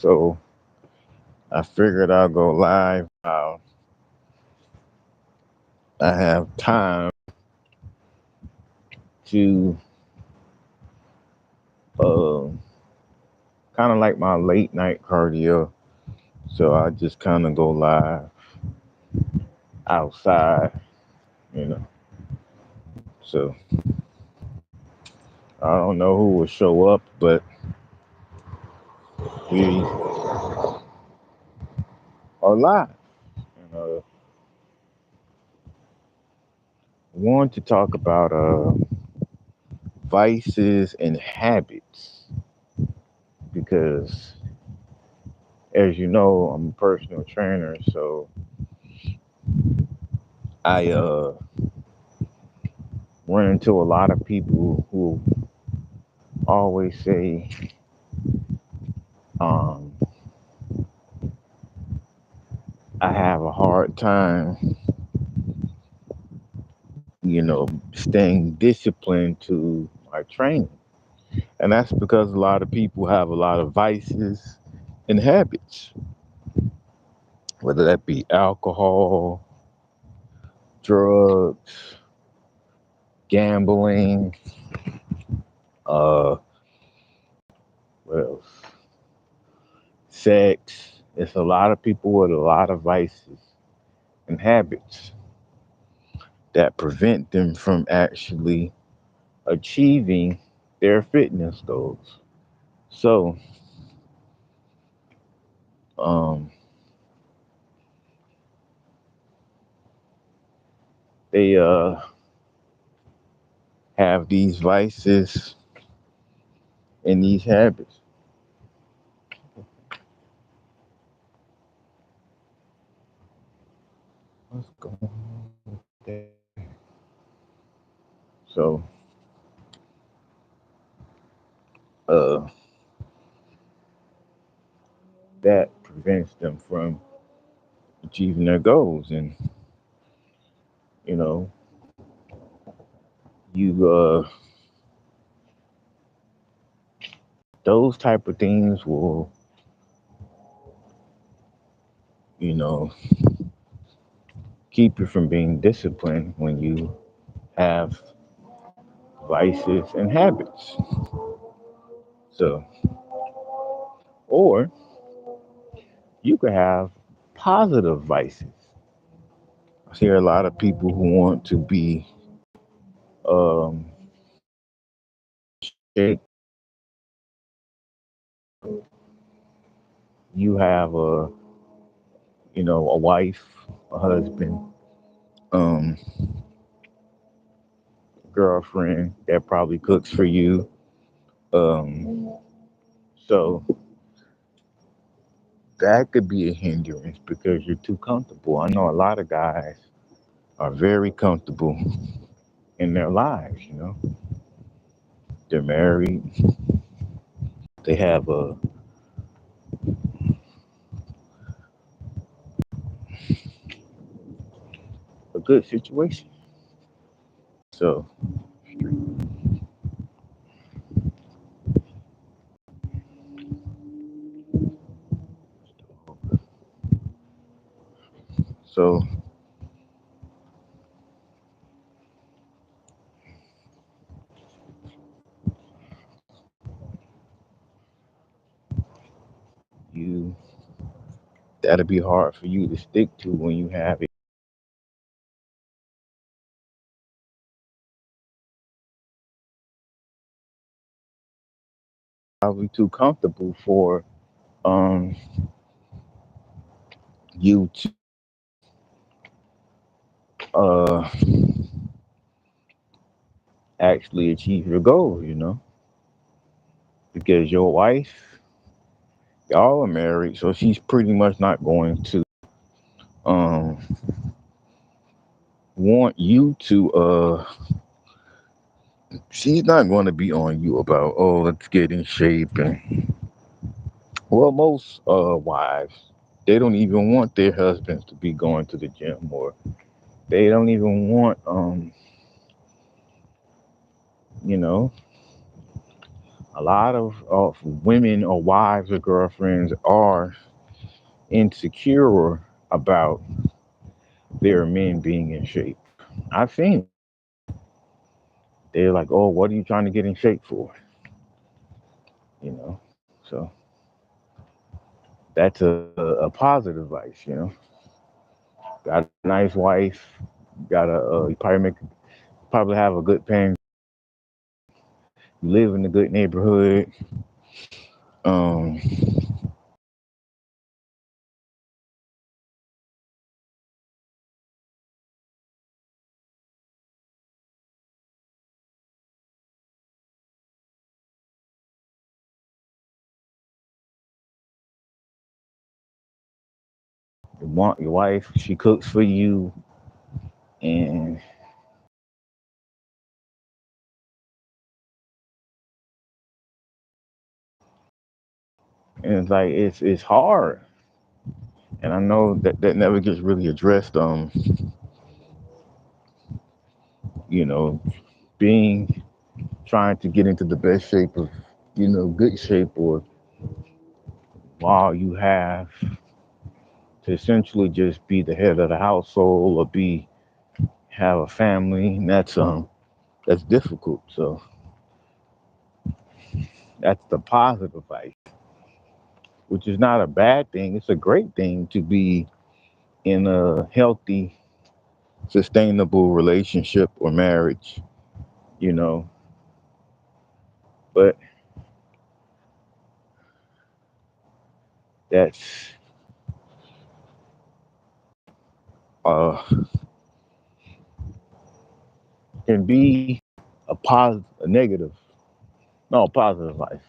So I figured I'll go live. I have time to uh, kind of like my late night cardio. So I just kind of go live outside, you know. So I don't know who will show up, but we are live. And want to talk about vices and habits because, as you know, I'm a personal trainer, so I run into a lot of people who always say, um, I have a hard time, staying disciplined to my training. And that's because a lot of people have a lot of vices and habits, whether that be alcohol, drugs, gambling, uh, what else? Sex. It's a lot of people with a lot of vices and habits that prevent them from actually achieving their fitness goals. So, um, they have these vices and these habits. What's going on with that? So, uh, that prevents them from achieving their goals. And, you know, you, those type of things will, you know, keep you from being disciplined when you have vices and habits. So, or you could have positive vices. I hear a lot of people who want to be shape. You have a wife, a husband, um, girlfriend that probably cooks for you. Um, so that could be a hindrance because you're too comfortable. I know a lot of guys are very comfortable in their lives. They're married, they have a good situation. So, so you that'll be hard for you to stick to when you have it. Probably too comfortable for um you to uh actually achieve your goals, because your wife, y'all are married, so she's pretty much not going to um want you to she's not going to be on you about, oh, let's get in shape. And well, most wives, they don't even want their husbands to be going to the gym, or they don't even want you know A lot of women or wives or girlfriends are insecure about their men being in shape. I've seen it. They're like, "Oh, what are you trying to get in shape for?" You know. So that's a positive vice. Got a nice wife. Got you probably have a good parent. You live in a good neighborhood. Um, you want your wife. She cooks for you, and it's like it's hard. And I know that never gets really addressed. You know, being trying to get into the best shape of, good shape, or while you have to essentially just be the head of the household or be have a family, and that's difficult. So that's the positive life, which is not a bad thing. It's a great thing to be in a healthy, sustainable relationship or marriage, you know. But that's uh can be a negative, no, positive life.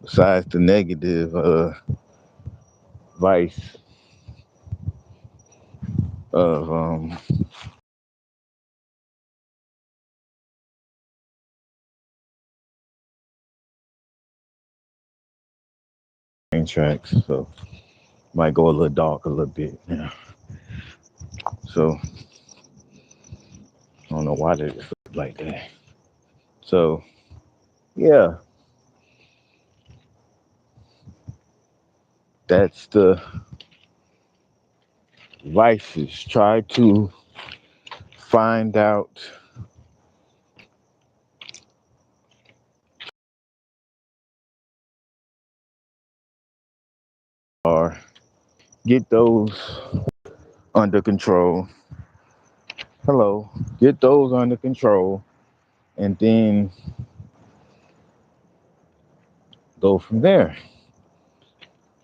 Besides the negative vice of train tracks, so might go a little dark a little bit. Yeah. So I don't know why they just look like that. So yeah, that's the vices. Try to find out or get those under control. Hello, get those under control, and then go from there.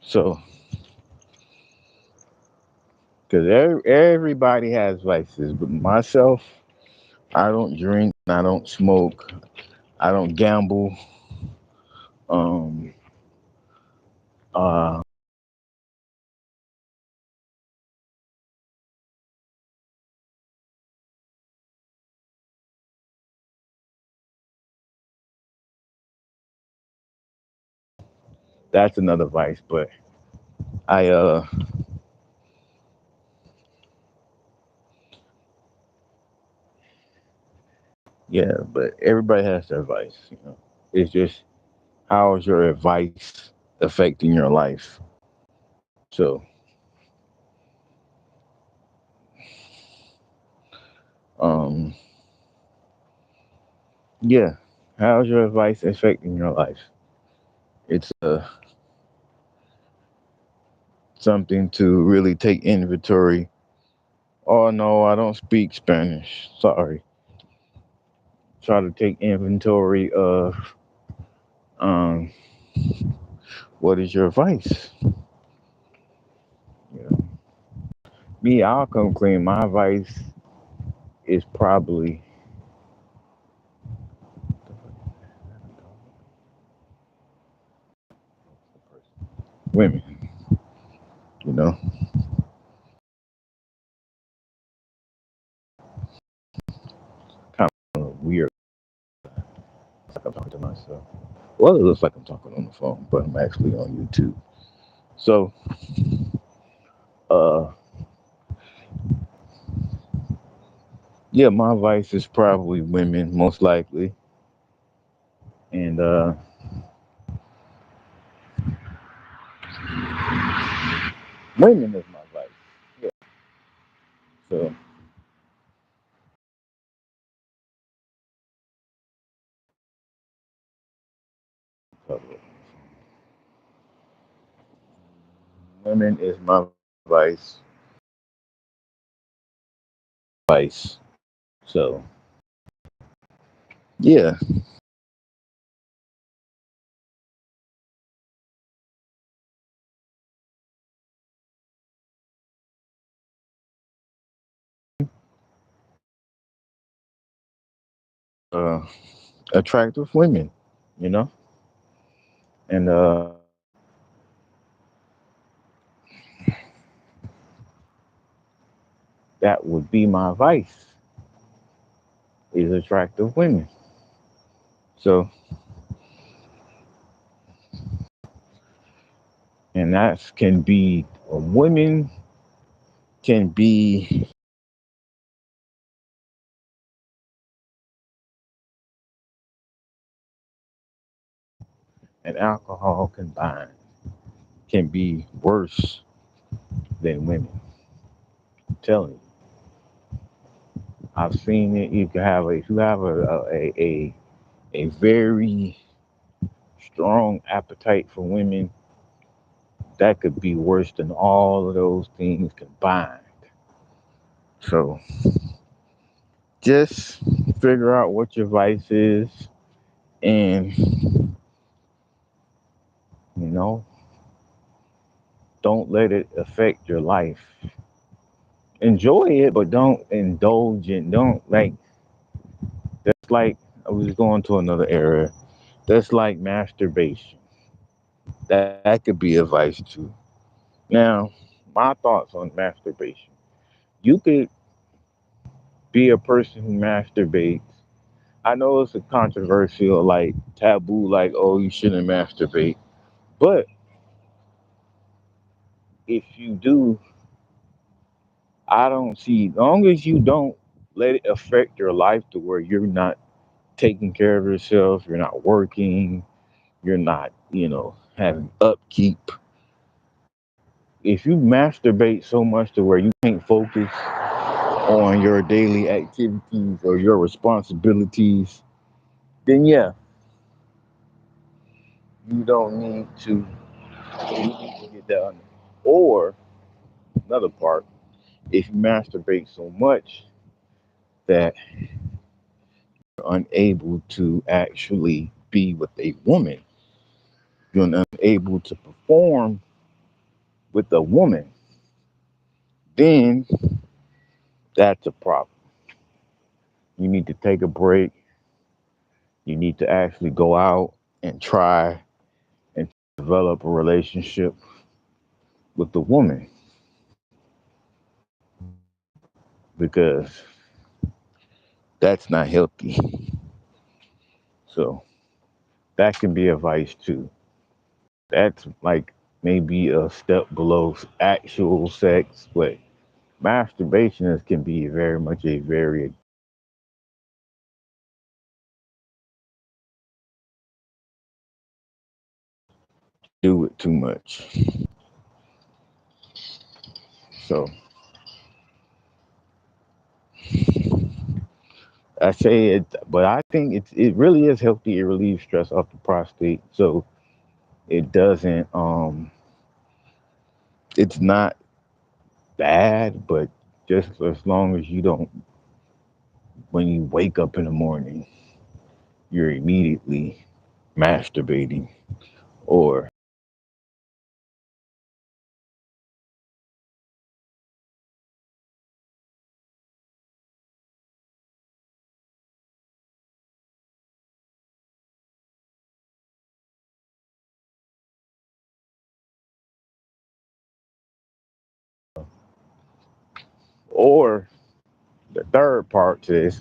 So, because everybody has vices, but myself, I don't drink, I don't smoke, I don't gamble. Um, uh, that's another vice. But I, yeah, but everybody has their vice. It's just how is your advice affecting your life? So, um, yeah, how's your advice affecting your life? It's something to really take inventory. Oh no, I don't speak Spanish. Sorry. Try to take inventory of um, what is your advice? You know, me, I'll come clean. My advice is probably women. You know, kind of weird. It's like I'm talking to myself. Well, it looks like I'm talking on the phone, but I'm actually on YouTube. So, uh, yeah, my advice is probably women, most likely. And women is my vice. Yeah. So women is my vice. Vice. So yeah. Uh, attractive women, you know, and that would be my vice is attractive women. So and that can be women can be and alcohol combined can be worse than women. I'm telling you, I've seen it. You can have a if you have a very strong appetite for women, that could be worse than all of those things combined. So just figure out what your vice is and you know don't let it affect your life. Enjoy it, but don't indulge in. Don't like. That's like I was going to another area. That's like masturbation. That could be a vice too. Now, my thoughts on masturbation. You could be a person who masturbates. I know it's a controversial, like taboo, like oh you shouldn't masturbate. But if you do, I don't see. Long as you don't let it affect your life to where you're not taking care of yourself, you're not working, you're not, having upkeep. If you masturbate so much to where you can't focus on your daily activities or your responsibilities, then yeah, you don't need to, you need to get that under. Or another part, if you masturbate so much that you're unable to actually be with a woman, you're unable to perform with a woman, then that's a problem. You need to take a break. You need to actually go out and try and develop a relationship with the woman because that's not healthy. So that can be advice too. That's like maybe a step below actual sex, but masturbation can be very much a very do it too much. So I say it, but I think it really is healthy. It relieves stress off the prostate, so it doesn't. It's not bad, but just as long as you don't, when you wake up in the morning, you're immediately masturbating or or the third part to this,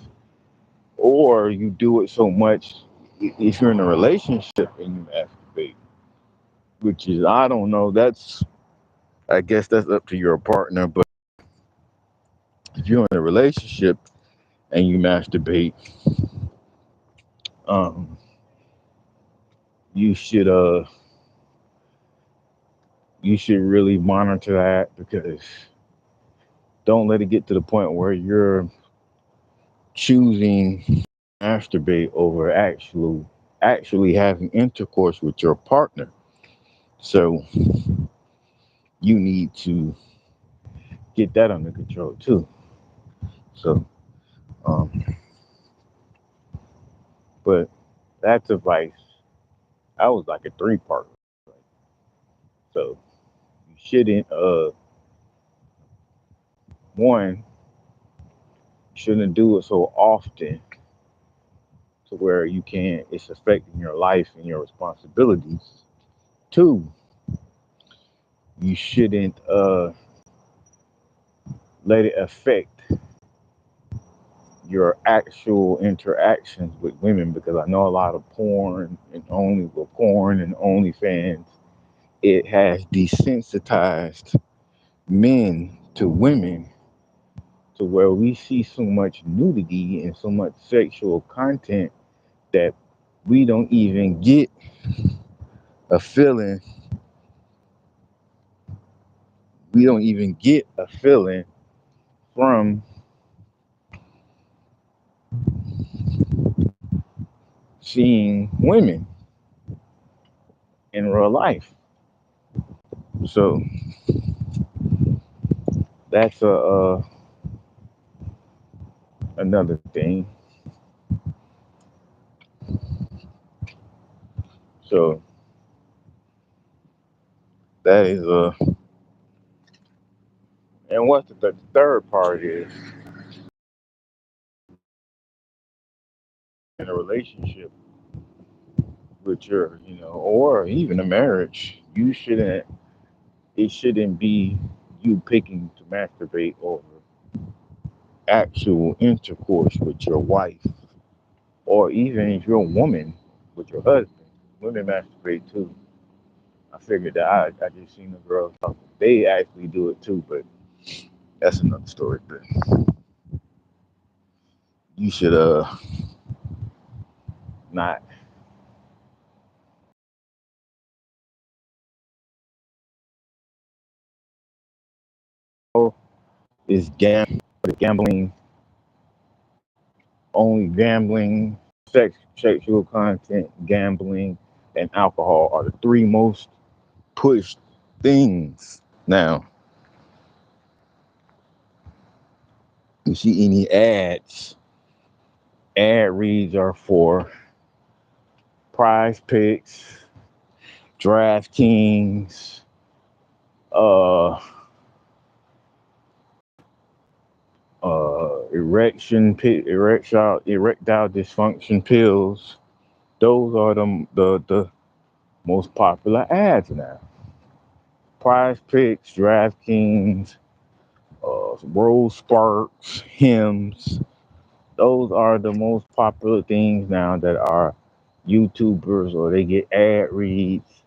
or you do it so much if you're in a relationship and you masturbate, which is I don't know. That's I guess that's up to your partner, but if you're in a relationship and you masturbate, um, you should uh you should really monitor that, because don't let it get to the point where you're choosing to masturbate over actually having intercourse with your partner. So you need to get that under control too. So um but that's advice. I was like a three-part. So you shouldn't one, shouldn't do it so often to where you can't it's affecting your life and your responsibilities. Two, you shouldn't let it affect your actual interactions with women, because I know a lot of porn and OnlyFans, it has desensitized men to women to where we see so much nudity and so much sexual content that we don't even get a feeling we don't even get a feeling from seeing women in real life. So that's another thing. So that is and what the third part is, in a relationship with your, or even a marriage, it shouldn't be you picking to masturbate over actual intercourse with your wife, or even if you're a woman with your husband. Women masturbate too. I figured that I just seen the girls talk. They actually do it too, but that's another story. But you should not is gambling, only gambling, sexual content, gambling, and alcohol are the three most pushed things now. You see any ads? Ad reads are for Prize Picks, DraftKings, uh, erectile dysfunction pills. Those are the most popular ads now. Prize Picks, DraftKings, World Sparks, Hims. Those are the most popular things now that are YouTubers, or they get ad reads.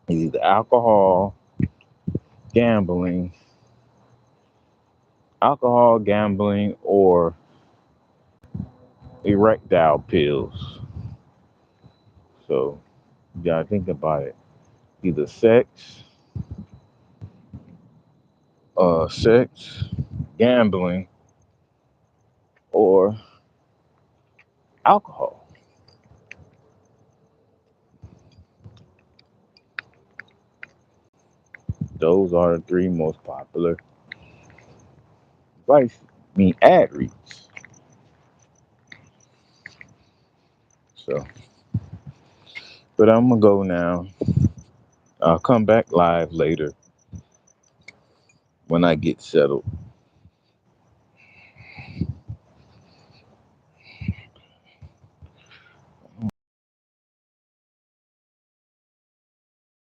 Either alcohol, gambling, or erectile pills. So you gotta think about it. Either sex, gambling, or alcohol. Those are the three most popular advice. I mean ad reads. So, but I'm gonna go now. I'll come back live later when I get settled.